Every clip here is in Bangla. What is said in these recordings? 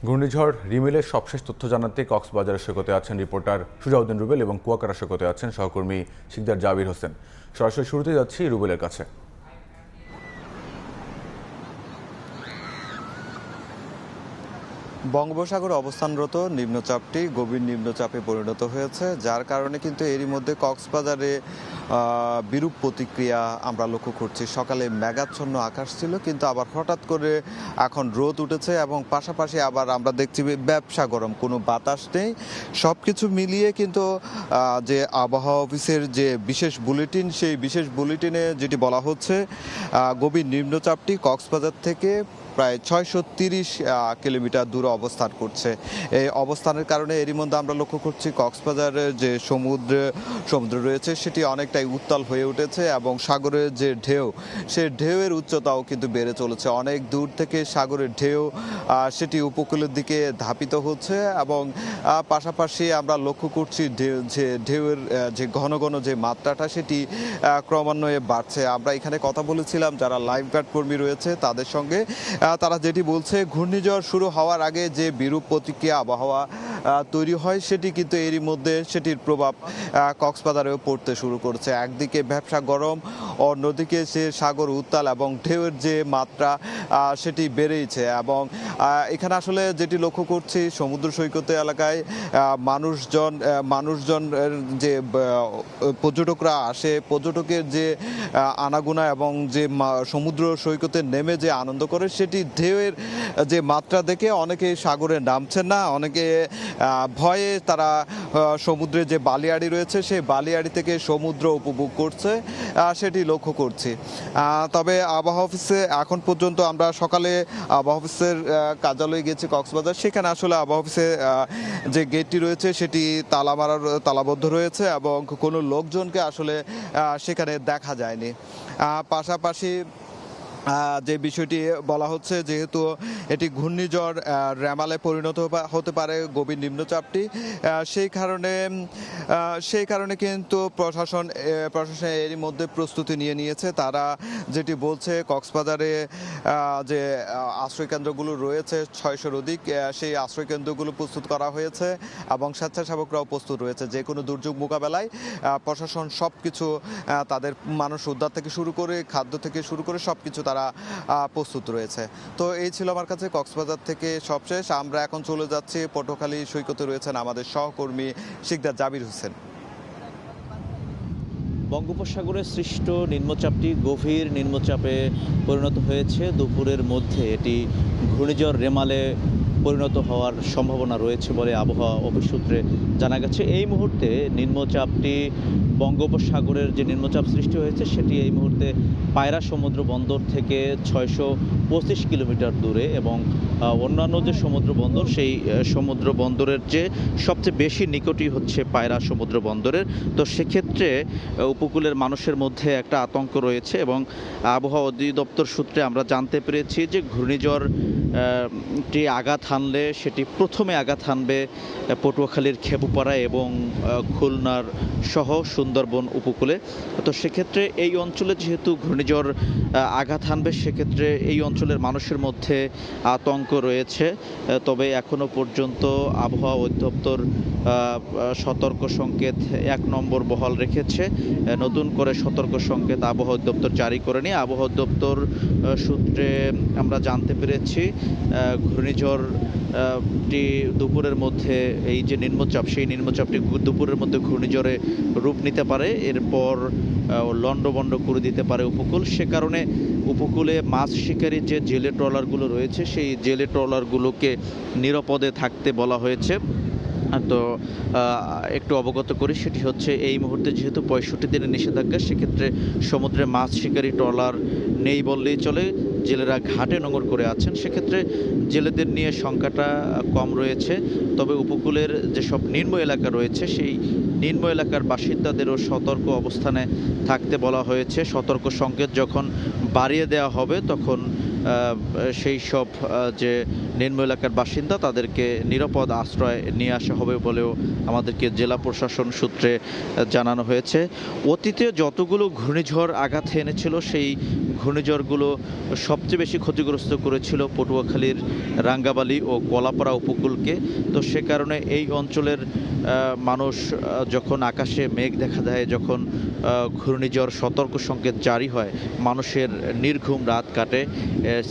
ঘূর্ণিঝড় রিমেলের সবশেষ তথ্য জানাতে কক্সবাজারের সৈকতে আছেন রিপোর্টার সুজাউদ্দিন রুবেল এবং কুয়াকাটা সৈকতে আছেন সহকর্মী শিকদার জাবির হোসেন। সরাসরি শুরুতে যাচ্ছি রুবেলের কাছে। বঙ্গোপসাগরে অবস্থানরত নিম্নচাপটি গভীর নিম্নচাপে পরিণত হয়েছে, যার কারণে কিন্তু এরই মধ্যে কক্সবাজারে বিরূপ প্রতিক্রিয়া আমরা লক্ষ্য করছি। সকালে মেঘাচ্ছন্ন আকাশ ছিল, কিন্তু আবার হঠাৎ করে এখন রোদ উঠেছে এবং পাশাপাশি আবার আমরা দেখছি ব্যবসা গরম, কোনো বাতাস নেই। সব কিছু মিলিয়ে কিন্তু যে আবহাওয়া অফিসের যে বিশেষ বুলেটিন, সেই বিশেষ বুলেটিনে যেটি বলা হচ্ছে গভীর নিম্নচাপটি কক্সবাজার থেকে প্রায় 630 কিলোমিটার দূরে অবস্থান করছে। এই অবস্থানের কারণে এরই মধ্যে আমরা লক্ষ্য করছি কক্সবাজারের যে সমুদ্র রয়েছে সেটি অনেকটাই উত্তাল হয়ে উঠেছে এবং সাগরের যে ঢেউ, সেই ঢেউয়ের উচ্চতাও কিন্তু বেড়ে চলেছে। অনেক দূর থেকে সাগরের ঢেউ সেটি উপকূলের দিকে ধাপিত হচ্ছে এবং পাশাপাশি আমরা লক্ষ্য করছি ঢেউয়ের যে ঘন ঘন যে মাত্রাটা সেটি ক্রমান্বয়ে বাড়ছে। আমরা এখানে কথা বলেছিলাম যারা লাইফগার্ড কর্মী রয়েছে তাদের সঙ্গে। তারা যেটি বলছে, ঘূর্ণিঝড় শুরু হওয়ার আগে যে বিরূপ প্রতিক্রিয়া আবহাওয়া তৈরি হয় সেটি কিন্তু এরই মধ্যে সেটির প্রভাব কক্সবাজারেও পড়তে শুরু করেছে। একদিকে ব্যবসা গরম, অন্যদিকে সে সাগর উত্তাল এবং ঢেউয়ের যে মাত্রা সেটি বেড়েইছে। এবং এখানে আসলে যেটি লক্ষ্য করছি, সমুদ্র সৈকত এলাকায় মানুষজন যে পর্যটকরা আসে, পর্যটকের যে আনাগোনা এবং যে সমুদ্র সৈকতে নেমে যে আনন্দ করে, সেটি ঢেউয়ের যে মাত্রা দেখে অনেকে সাগরে নামছেন না, অনেকে ভয়ে তারা সমুদ্রে যে বালিয়াড়ি রয়েছে সেই বালিয়াড়ি থেকে সমুদ্র উপভোগ করছে, সেটি লক্ষ্য করছি। তবে আবহাওয়া অফিসে এখন পর্যন্ত আমরা সকালে আবহাওয়া অফিসের কার্যালয়ে গেছি কক্সবাজার, সেখানে আসলে আবহাওয়া অফিসে যে গেটটি রয়েছে সেটি তালাবদ্ধ রয়েছে এবং কোনো লোকজনকে আসলে সেখানে দেখা যায়নি। পাশাপাশি যে বিষয়টি বলা হচ্ছে, যেহেতু এটি ঘূর্ণিঝড় রেমালে পরিণত হতে পারে গভীর নিম্নচাপটি, সেই কারণে কিন্তু প্রশাসন এরই মধ্যে প্রস্তুতি নিয়েছে। তারা যেটি বলছে, কক্সবাজারে যে আশ্রয়কেন্দ্রগুলো রয়েছে 600-র অধিক, সেই আশ্রয়কেন্দ্রগুলো প্রস্তুত করা হয়েছে এবং স্বেচ্ছাসেবকরাও প্রস্তুত রয়েছে। যে কোনো দুর্যোগ মোকাবেলায় প্রশাসন সব কিছু, তাদের মানুষ উদ্ধার থেকে শুরু করে খাদ্য থেকে শুরু করে সব কিছু তারা প্রস্তুত রয়েছে। তো এই ছিল আমার কাছে কক্সবাজার থেকে সবশেষ। আমরা এখন চলে যাচ্ছি পটুয়াখালী সৈকতে, রয়েছেন আমাদের সহকর্মী শিকদার জাবির হোসেন। বঙ্গোপসাগরে সৃষ্ট নিম্নচাপটি গভীর নিম্নচাপে পরিণত হয়েছে। দুপুরের মধ্যে এটি ঘূর্ণিঝড় রেমালে পরিণত হওয়ার সম্ভাবনা রয়েছে বলে আবহাওয়া অফিস সূত্রে জানা গেছে। এই মুহূর্তে নিম্নচাপটি বঙ্গোপসাগরের যে নিম্নচাপ সৃষ্টি হয়েছে সেটি এই মুহূর্তে পায়রা সমুদ্র বন্দর থেকে 625 কিলোমিটার দূরে এবং অন্যান্য যে সমুদ্র বন্দর, সেই সমুদ্র বন্দরের যে সবচেয়ে বেশি নিকটই হচ্ছে পায়রা সমুদ্র বন্দরের। তো সেক্ষেত্রে উপকূলের মানুষের মধ্যে একটা আতঙ্ক রয়েছে এবং আবহাওয়া অধিদপ্তর সূত্রে আমরা জানতে পেরেছি যে ঘূর্ণিঝড়টি আঘাত হানলে সেটি প্রথমে আঘাত হানবে পটুয়াখালীর খেপুপাড়া এবং খুলনার সহ সুন্দরবন উপকূলে। তো সেক্ষেত্রে এই অঞ্চলে যেহেতু ঘূর্ণিঝড় আঘাত হানবে, সেক্ষেত্রে এই অঞ্চলের মানুষের মধ্যে আতঙ্ক রয়েছে। তবে এখনও পর্যন্ত আবহাওয়া অধিদপ্তর সতর্ক সংকেত 1 নম্বর বহাল রেখেছে। নতুন করে সতর্ক সংকেত আবহাওয়া অধিদপ্তর জারি করেনি। আবহাওয়া অধিদপ্তর সূত্রে আমরা জানতে পেরেছি ঘূর্ণিঝড়টি দুপুরের মধ্যে, এই যে নিম্নচাপ, সেই নিম্নচাপটি দুপুরের মধ্যে ঘূর্ণিঝড়ে রূপ নিতে পারে, এরপর লন্ডভন্ড করে দিতে পারে উপকূল। সে কারণে উপকূলে মাছ শিকারী যে জেলে ট্রলারগুলো রয়েছে, সেই জেলে ট্রলারগুলোকে নিরাপদে থাকতে বলা হয়েছে। তো একটু অবগত করি, সেটি হচ্ছে এই মুহূর্তে যেহেতু 65 দিনের নিষেধাজ্ঞা, সেক্ষেত্রে সমুদ্রে মাছ শিকারী ট্রলার নেই বললেই চলে। জেলেরা ঘাটে নোঙর করে আছেন, সেক্ষেত্রে জেলেদের নিয়ে সংখ্যাটা কম রয়েছে। তবে উপকূলের যেসব নিম্ন এলাকা রয়েছে, সেই নিম্ন এলাকার বাসিন্দাদেরও সতর্ক অবস্থানে থাকতে বলা হয়েছে। সতর্ক সংকেত যখন বাড়িয়ে দেওয়া হবে তখন সেই সব যে নিম্ন এলাকার বাসিন্দা, তাদেরকে নিরাপদ আশ্রয় নিয়ে আসা হবে বলেও আমাদেরকে জেলা প্রশাসন সূত্রে জানানো হয়েছে। অতীতে যতগুলো ঘূর্ণিঝড় আঘাত এনেছিল সেই ঘূর্ণিঝড়গুলো সবচেয়ে বেশি ক্ষতিগ্রস্ত করেছিল পটুয়াখালীর রাঙ্গাবালী ও কলাপাড়া উপকূলকে। তো সে কারণে এই অঞ্চলের মানুষ যখন আকাশে মেঘ দেখা দেয়, যখন ঘূর্ণিঝড় সতর্ক সংকেত জারি হয়, মানুষের নির্ঘুম রাত কাটে।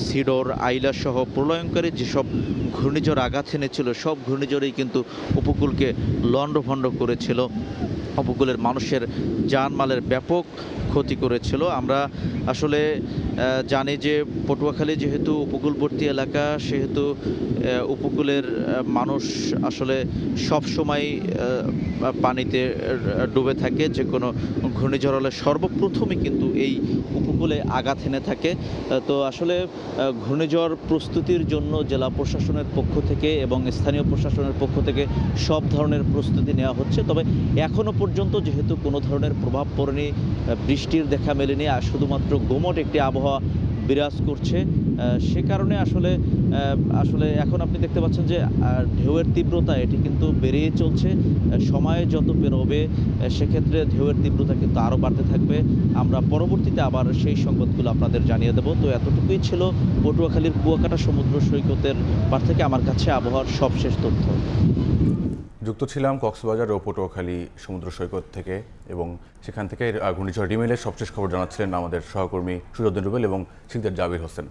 সিডর, আইলা সহ প্রলয়ঙ্করী যেসব ঘূর্ণিঝড় আঘাত এনেছিল সব ঘূর্ণিঝড়েই কিন্তু উপকূলকে লণ্ডভণ্ড করেছিল, উপকূলের মানুষের জানমালের ব্যাপক ক্ষতি করেছিল। আমরা আসলে জানি যে পটুয়াখালী যেহেতু উপকূলবর্তী এলাকা, সেহেতু উপকূলের মানুষ আসলে সব সময় পানিতে ডুবে থাকে। যে কোনো ঘূর্ণিঝড় হলে সর্বপ্রথমে কিন্তু এই উপকূলে আঘাত এনে থাকে। তো আসলে ঘূর্ণিঝড় প্রস্তুতির জন্য জেলা প্রশাসনের পক্ষ থেকে এবং স্থানীয় প্রশাসনের পক্ষ থেকে সব ধরনের প্রস্তুতি নেওয়া হচ্ছে। তবে এখনও পর্যন্ত যেহেতু কোনো ধরনের প্রভাব পড়েনি, বৃষ্টির দেখা মেলেনি, আর শুধুমাত্র গুমোট একটি আবহাওয়া বিরাজ করছে, সে কারণে আসলে এখন আপনি দেখতে পাচ্ছেন যে ঢেউয়ের তীব্রতা এটি কিন্তু বেড়েই চলছে। সময় যত পেরোবে সেক্ষেত্রে ঢেউয়ের তীব্রতা কিন্তু আরও বাড়তে থাকবে। আমরা পরবর্তীতে আবার সেই সংবাদগুলো আপনাদের জানিয়ে দেব। তো এতটুকুই ছিল পটুয়াখালীর কুয়াকাটা সমুদ্র সৈকতের পার থেকে আমার কাছে আবহাওয়ার সবশেষ তথ্য। যুক্ত ছিলাম কক্সবাজার ও পটুয়াখালী সমুদ্র সৈকত থেকে, এবং সেখান থেকে ঘূর্ণিঝড় রিমেলের সবশেষ খবর জানাচ্ছিলেন আমাদের সহকর্মী সুজাউদ্দিন রুবেল এবং শিকদার জাবির হোসেন।